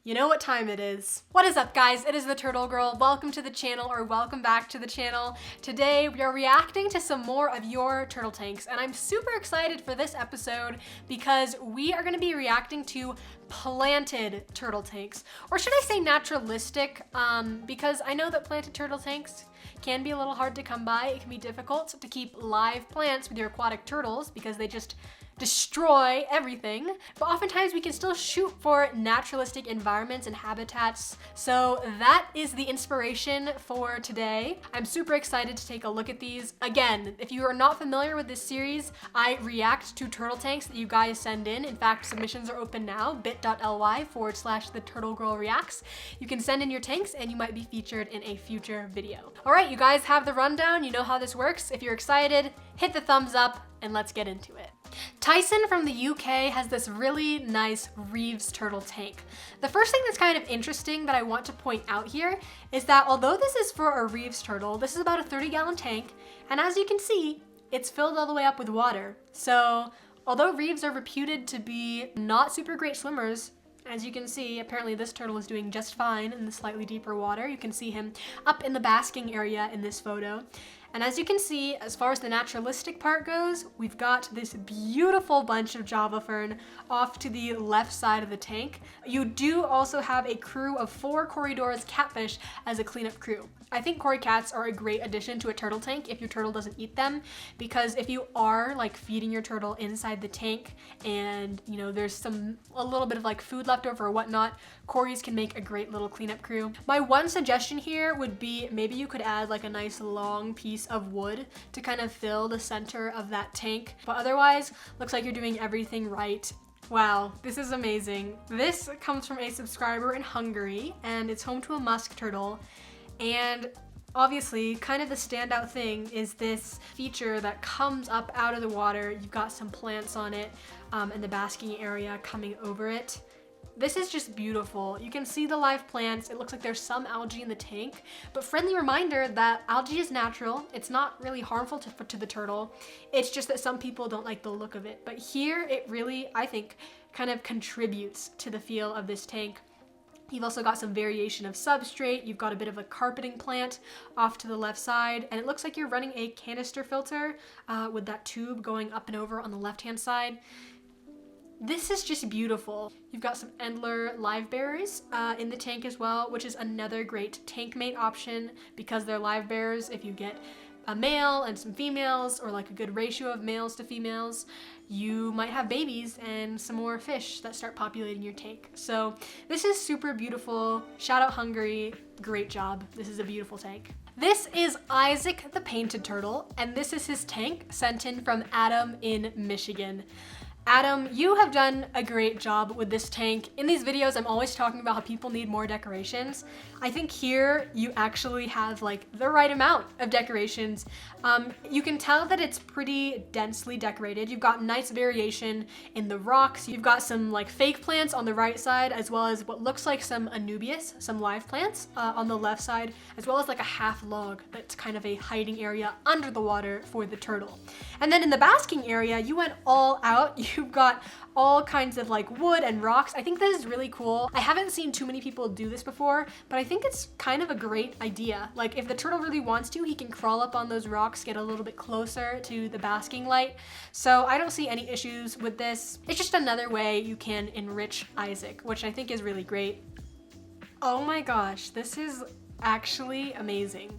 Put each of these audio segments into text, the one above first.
You know what time it is. What is up, guys? It is the Turtle Girl. Welcome to the channel, or welcome back to the channel. Today we are reacting to some more of your turtle tanks, and I'm super excited for this episode because we are going to be reacting to planted turtle tanks, or should I say naturalistic, because I know that planted turtle tanks can be a little hard to come by. It can be difficult to keep live plants with your aquatic turtles because they just destroy everything, but oftentimes we can still shoot for naturalistic environments and habitats. So that is the inspiration for today. I'm super excited to take a look at these. Again, if you are not familiar with this series, I react to turtle tanks that you guys send in. In fact, submissions are open now, bit.ly/theturtlegirlreacts. You can send in your tanks and you might be featured in a future video. All right, you guys have the rundown. You know how this works. If you're excited, hit the thumbs up and let's get into it. Tyson from the UK has this really nice Reeves turtle tank. The first thing that's kind of interesting that I want to point out here is that although this is for a Reeves turtle, this is about a 30-gallon tank, and as you can see, it's filled all the way up with water. So although Reeves are reputed to be not super great swimmers, as you can see, apparently this turtle is doing just fine in the slightly deeper water. You can see him up in the basking area in this photo. And as you can see, as far as the naturalistic part goes, we've got this beautiful bunch of Java fern off to the left side of the tank. You do also have a crew of 4 Corydorus catfish as a cleanup crew. I think Cory cats are a great addition to a turtle tank if your turtle doesn't eat them, because if you are like feeding your turtle inside the tank and you know there's a little bit of like food left over or whatnot, Corys can make a great little cleanup crew. My one suggestion here would be maybe you could add like a nice long piece of wood to kind of fill the center of that tank, but otherwise looks like you're doing everything right. Wow, this is amazing. This comes from a subscriber in Hungary and it's home to a musk turtle. And obviously, kind of the standout thing is this feature that comes up out of the water. You've got some plants on it and the basking area coming over it. This is just beautiful. You can see the live plants. It looks like there's some algae in the tank, but friendly reminder that algae is natural. It's not really harmful to the turtle. It's just that some people don't like the look of it. But here it really, I think, kind of contributes to the feel of this tank. You've also got some variation of substrate. You've got a bit of a carpeting plant off to the left side, and it looks like you're running a canister filter with that tube going up and over on the left-hand side. This is just beautiful. You've got some Endler live bearers in the tank as well, which is another great tank mate option because they're live bearers. If you get a male and some females, or like a good ratio of males to females, you might have babies and some more fish that start populating your tank. So this is super beautiful. Shout out Hungary, great job. This is a beautiful tank. This is Isaac the painted turtle, and this is his tank sent in from Adam in Michigan. Adam, you have done a great job with this tank. In these videos, I'm always talking about how people need more decorations. I think here you actually have like the right amount of decorations. You can tell that it's pretty densely decorated. You've got nice variation in the rocks. You've got some like fake plants on the right side, as well as what looks like some anubias, some live plants on the left side, as well as like a half log that's kind of a hiding area under the water for the turtle. And then in the basking area, you went all out. You've got all kinds of like wood and rocks. I think this is really cool. I haven't seen too many people do this before, but I think it's kind of a great idea. Like if the turtle really wants to, he can crawl up on those rocks, get a little bit closer to the basking light. So I don't see any issues with this. It's just another way you can enrich Isaac, which I think is really great. Oh my gosh, this is actually amazing.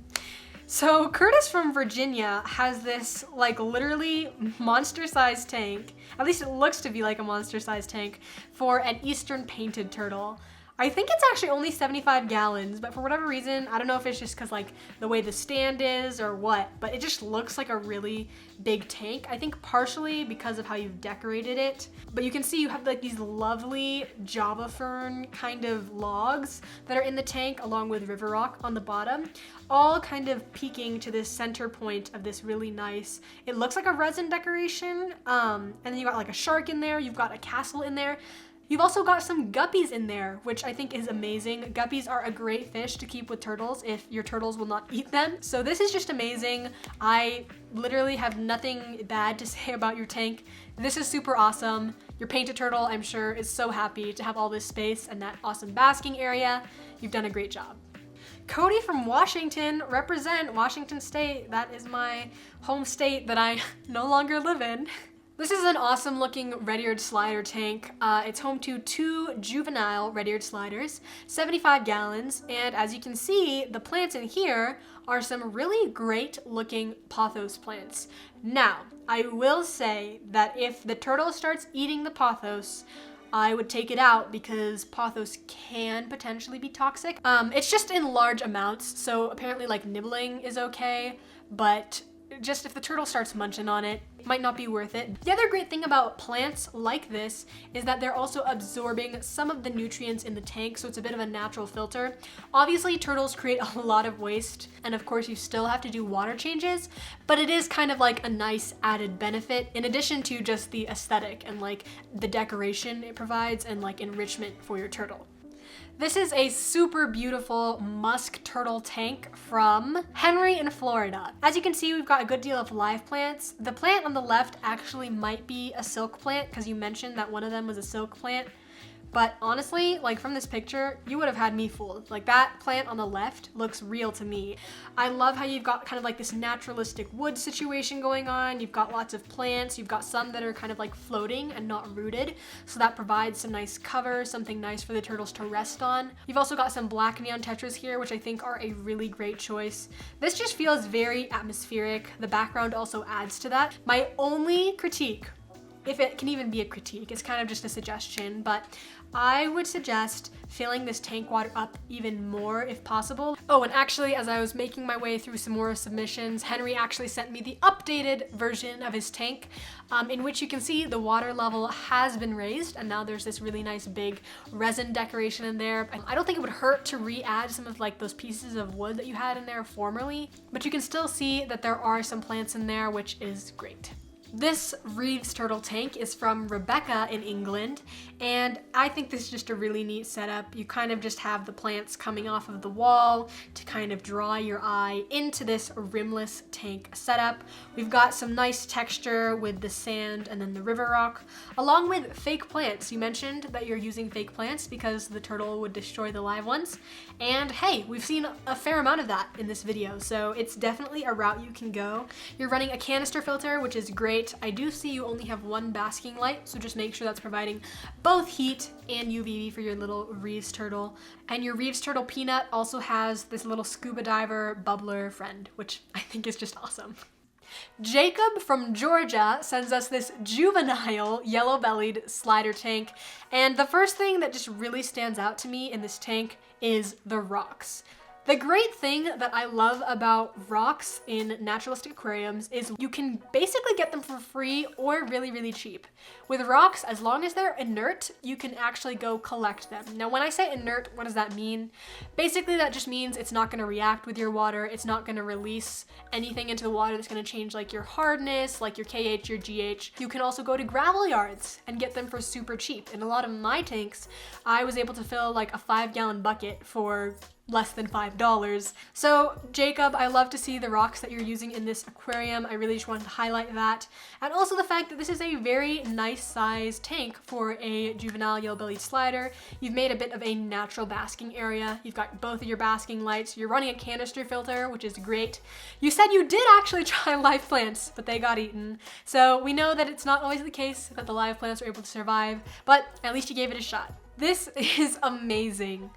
So Curtis from Virginia has this like literally monster-sized tank, at least it looks to be like a monster-sized tank, for an eastern painted turtle. I think it's actually only 75 gallons, but for whatever reason, I don't know if it's just because like the way the stand is or what, but it just looks like a really big tank. I think partially because of how you've decorated it, but you can see you have like these lovely Java fern kind of logs that are in the tank along with river rock on the bottom, all kind of peeking to this center point of this really nice, it looks like a resin decoration, and then you got like a shark in there, you've got a castle in there. You've also got some guppies in there, which I think is amazing. Guppies are a great fish to keep with turtles if your turtles will not eat them. So this is just amazing. I literally have nothing bad to say about your tank. This is super awesome. Your painted turtle, I'm sure, is so happy to have all this space and that awesome basking area. You've done a great job. Cody from Washington, represent Washington State. That is my home state that I no longer live in. This is an awesome looking red-eared slider tank. It's home to 2 juvenile red-eared sliders, 75 gallons, and as you can see, the plants in here are some really great looking pothos plants. Now, I will say that if the turtle starts eating the pothos, I would take it out because pothos can potentially be toxic. It's just in large amounts, so apparently like nibbling is okay, but just if the turtle starts munching on it, it might not be worth it. The other great thing about plants like this is that they're also absorbing some of the nutrients in the tank, so it's a bit of a natural filter. Obviously, turtles create a lot of waste, and of course you still have to do water changes, but it is kind of like a nice added benefit in addition to just the aesthetic and like the decoration it provides and like enrichment for your turtle. This is a super beautiful musk turtle tank from Henry in Florida. As you can see, we've got a good deal of live plants. The plant on the left actually might be a silk plant because you mentioned that one of them was a silk plant. But honestly, like from this picture, you would have had me fooled. Like that plant on the left looks real to me. I love how you've got kind of like this naturalistic wood situation going on. You've got lots of plants. You've got some that are kind of like floating and not rooted. So that provides some nice cover, something nice for the turtles to rest on. You've also got some black neon tetras here, which I think are a really great choice. This just feels very atmospheric. The background also adds to that. My only critique, if it can even be a critique, it's kind of just a suggestion, but I would suggest filling this tank water up even more if possible. Oh, and actually, as I was making my way through some more submissions, Henry actually sent me the updated version of his tank, in which you can see the water level has been raised, and now there's this really nice big resin decoration in there. I don't think it would hurt to re-add some of like those pieces of wood that you had in there formerly, but you can still see that there are some plants in there, which is great. This Reeves turtle tank is from Rebecca in England, and I think this is just a really neat setup. You kind of just have the plants coming off of the wall to kind of draw your eye into this rimless tank setup. We've got some nice texture with the sand and then the river rock, along with fake plants. You mentioned that you're using fake plants because the turtle would destroy the live ones, and hey, we've seen a fair amount of that in this video, so it's definitely a route you can go. You're running a canister filter, which is great. I do see you only have one basking light, so just make sure that's providing both heat and UVB for your little Reeves turtle. And your Reeves turtle peanut also has this little scuba diver bubbler friend, which I think is just awesome. Jacob from Georgia sends us this juvenile yellow-bellied slider tank, and the first thing that just really stands out to me in this tank is the rocks. The great thing that I love about rocks in naturalistic aquariums is you can basically get them for free or really, really cheap. With rocks, as long as they're inert, you can actually go collect them. Now, when I say inert, what does that mean? Basically, that just means it's not going to react with your water. It's not going to release anything into the water that's going to change like your hardness, like your KH, your GH. You can also go to gravel yards and get them for super cheap. In a lot of my tanks, I was able to fill like a 5-gallon bucket for less than $5. So Jacob, I love to see the rocks that you're using in this aquarium. I really just wanted to highlight that. And also the fact that this is a very nice size tank for a juvenile yellow-bellied slider. You've made a bit of a natural basking area. You've got both of your basking lights. You're running a canister filter, which is great. You said you did actually try live plants, but they got eaten. So we know that it's not always the case that the live plants are able to survive, but at least you gave it a shot. This is amazing.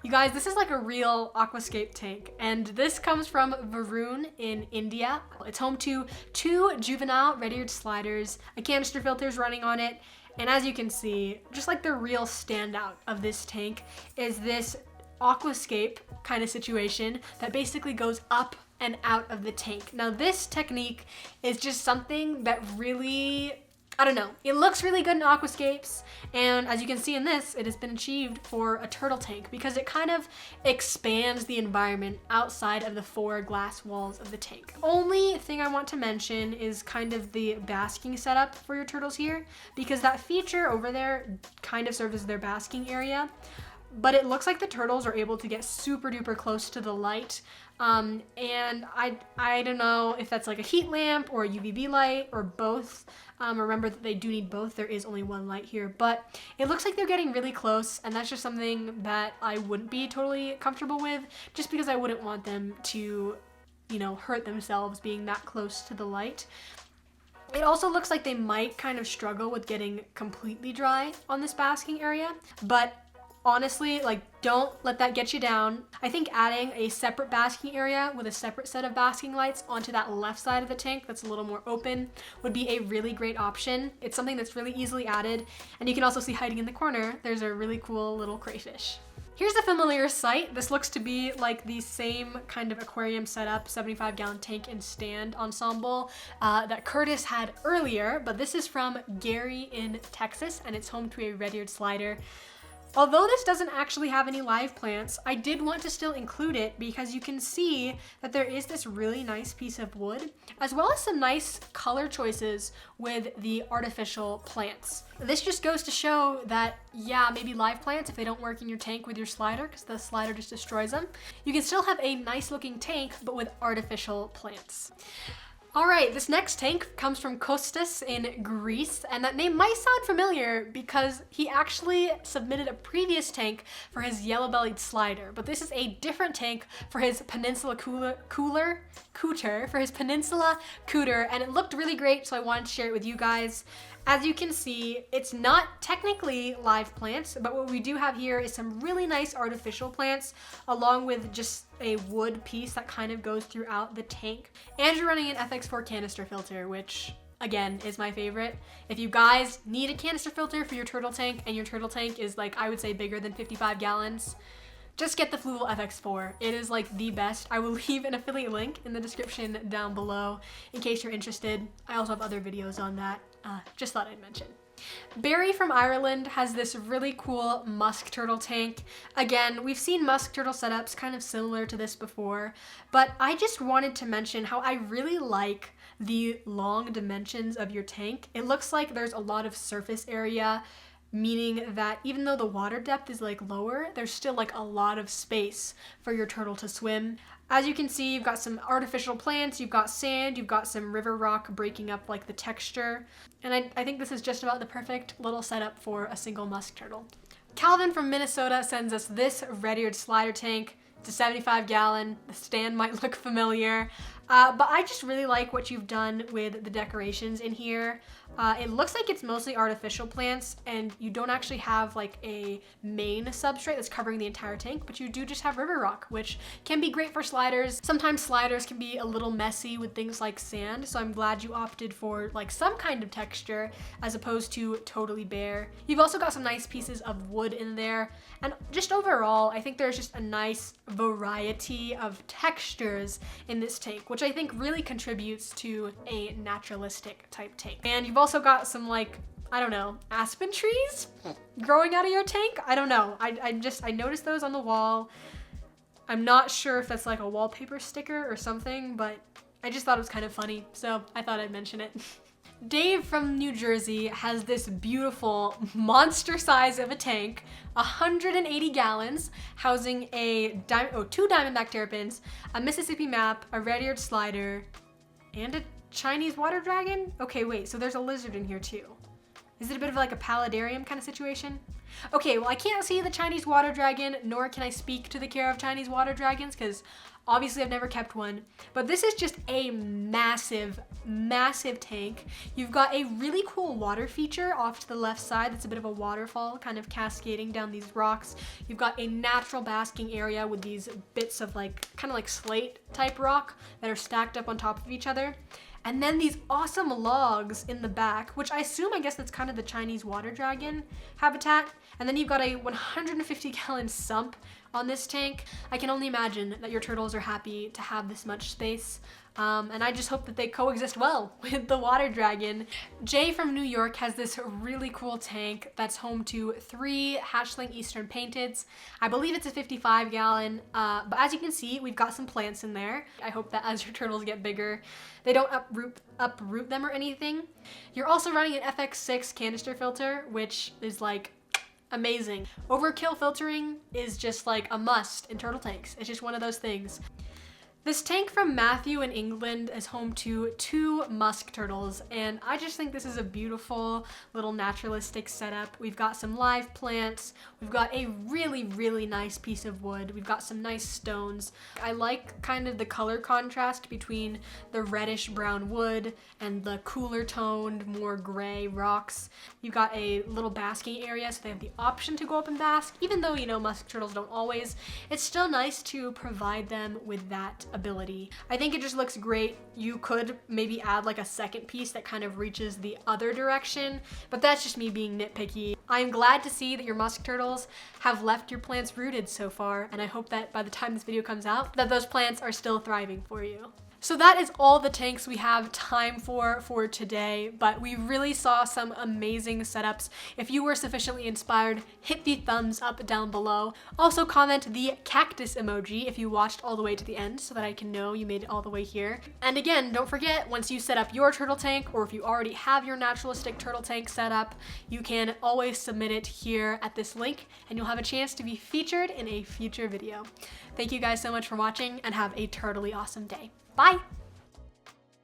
You guys, this is like a real aquascape tank, and this comes from Varun in India. It's home to 2 juvenile red-eared sliders, a canister filter is running on it, and as you can see, just like the real standout of this tank is this aquascape kind of situation that basically goes up and out of the tank. Now this technique is just something that really I don't know. It looks really good in aquascapes, and as you can see in this, it has been achieved for a turtle tank because it kind of expands the environment outside of the 4 glass walls of the tank. Only thing I want to mention is kind of the basking setup for your turtles here, because that feature over there kind of serves as their basking area. But it looks like the turtles are able to get super duper close to the light. And I don't know if that's like a heat lamp or a UVB light or both. Remember that they do need both. There is only one light here, but it looks like they're getting really close, and that's just something that I wouldn't be totally comfortable with, just because I wouldn't want them to, you know, hurt themselves being that close to the light. It also looks like they might kind of struggle with getting completely dry on this basking area, but honestly, like, don't let that get you down. I think adding a separate basking area with a separate set of basking lights onto that left side of the tank that's a little more open would be a really great option. It's something that's really easily added, and you can also see hiding in the corner, there's a really cool little crayfish. Here's a familiar sight. This looks to be like the same kind of aquarium setup, 75-gallon tank and stand ensemble that Curtis had earlier, but this is from Gary in Texas, and it's home to a red-eared slider. Although this doesn't actually have any live plants, I did want to still include it because you can see that there is this really nice piece of wood, as well as some nice color choices with the artificial plants. This just goes to show that, yeah, maybe live plants, if they don't work in your tank with your slider, because the slider just destroys them, you can still have a nice looking tank, but with artificial plants. All right, this next tank comes from Kostas in Greece, and that name might sound familiar because he actually submitted a previous tank for his yellow-bellied slider, but this is a different tank for his Peninsula cooter, and it looked really great, so I wanted to share it with you guys. As you can see, it's not technically live plants, but what we do have here is some really nice artificial plants, along with just a wood piece that kind of goes throughout the tank. And you're running an FX4 canister filter, which again is my favorite. If you guys need a canister filter for your turtle tank, and your turtle tank is, like, I would say bigger than 55 gallons, just get the Fluval FX4. It is like the best. I will leave an affiliate link in the description down below in case you're interested. I also have other videos on that. Just thought I'd mention. Barry from Ireland has this really cool musk turtle tank. Again, we've seen musk turtle setups kind of similar to this before, but I just wanted to mention how I really like the long dimensions of your tank. It looks like there's a lot of surface area, meaning that even though the water depth is like lower, there's still like a lot of space for your turtle to swim. As you can see, you've got some artificial plants, you've got sand, you've got some river rock breaking up like the texture. And I think this is just about the perfect little setup for a single musk turtle. Calvin from Minnesota sends us this red-eared slider tank. It's a 75 gallon, the stand might look familiar, but I just really like what you've done with the decorations in here. It looks like it's mostly artificial plants, and you don't actually have like a main substrate that's covering the entire tank, but you do just have river rock, which can be great for sliders. Sometimes sliders can be a little messy with things like sand, so I'm glad you opted for like some kind of texture as opposed to totally bare. You've also got some nice pieces of wood in there, and just overall, I think there's just a nice variety of textures in this tank, which I think really contributes to a naturalistic type tank. And you've also got some, like, I don't know, aspen trees growing out of your tank? I don't know. I noticed those on the wall. I'm not sure if that's like a wallpaper sticker or something, but I just thought it was kind of funny, so I thought I'd mention it. Dave from New Jersey has this beautiful monster size of a tank, 180 gallons, housing two diamondback terrapins, a Mississippi map, a red-eared slider, and a Chinese water dragon? Okay, wait, so there's a lizard in here too. Is it a bit of like a paludarium kind of situation? Okay, well, I can't see the Chinese water dragon, nor can I speak to the care of Chinese water dragons, because obviously I've never kept one, but this is just a massive, massive tank. You've got a really cool water feature off to the left side that's a bit of a waterfall kind of cascading down these rocks. You've got a natural basking area with these bits of like, kind of like slate type rock that are stacked up on top of each other. And then these awesome logs in the back, which I assume, I guess that's kind of the Chinese water dragon habitat. And then you've got a 150 gallon sump on this tank. I can only imagine that your turtles are happy to have this much space. And I just hope that they coexist well with the water dragon. Jay from New York has this really cool tank that's home to 3 hatchling eastern painteds. I believe it's a 55 gallon, but as you can see, we've got some plants in there. I hope that as your turtles get bigger, they don't uproot them or anything. You're also running an FX6 canister filter, which is like amazing. Overkill filtering is just like a must in turtle tanks. It's just one of those things. This tank from Matthew in England is home to 2 musk turtles, and I just think this is a beautiful little naturalistic setup. We've got some live plants, we've got a really, really nice piece of wood, we've got some nice stones. I like kind of the color contrast between the reddish brown wood and the cooler toned, more gray rocks. You've got a little basking area, so they have the option to go up and bask. Even though, you know, musk turtles don't always, it's still nice to provide them with that ability. I think it just looks great. You could maybe add like a second piece that kind of reaches the other direction, but that's just me being nitpicky. I'm glad to see that your musk turtles have left your plants rooted so far, and I hope that by the time this video comes out, that those plants are still thriving for you. So that is all the tanks we have time for today, but we really saw some amazing setups. If you were sufficiently inspired, hit the thumbs up down below. Also comment the cactus emoji if you watched all the way to the end so that I can know you made it all the way here. And again, don't forget, once you set up your turtle tank, or if you already have your naturalistic turtle tank set up, you can always submit it here at this link and you'll have a chance to be featured in a future video. Thank you guys so much for watching and have a turtly awesome day. Bye!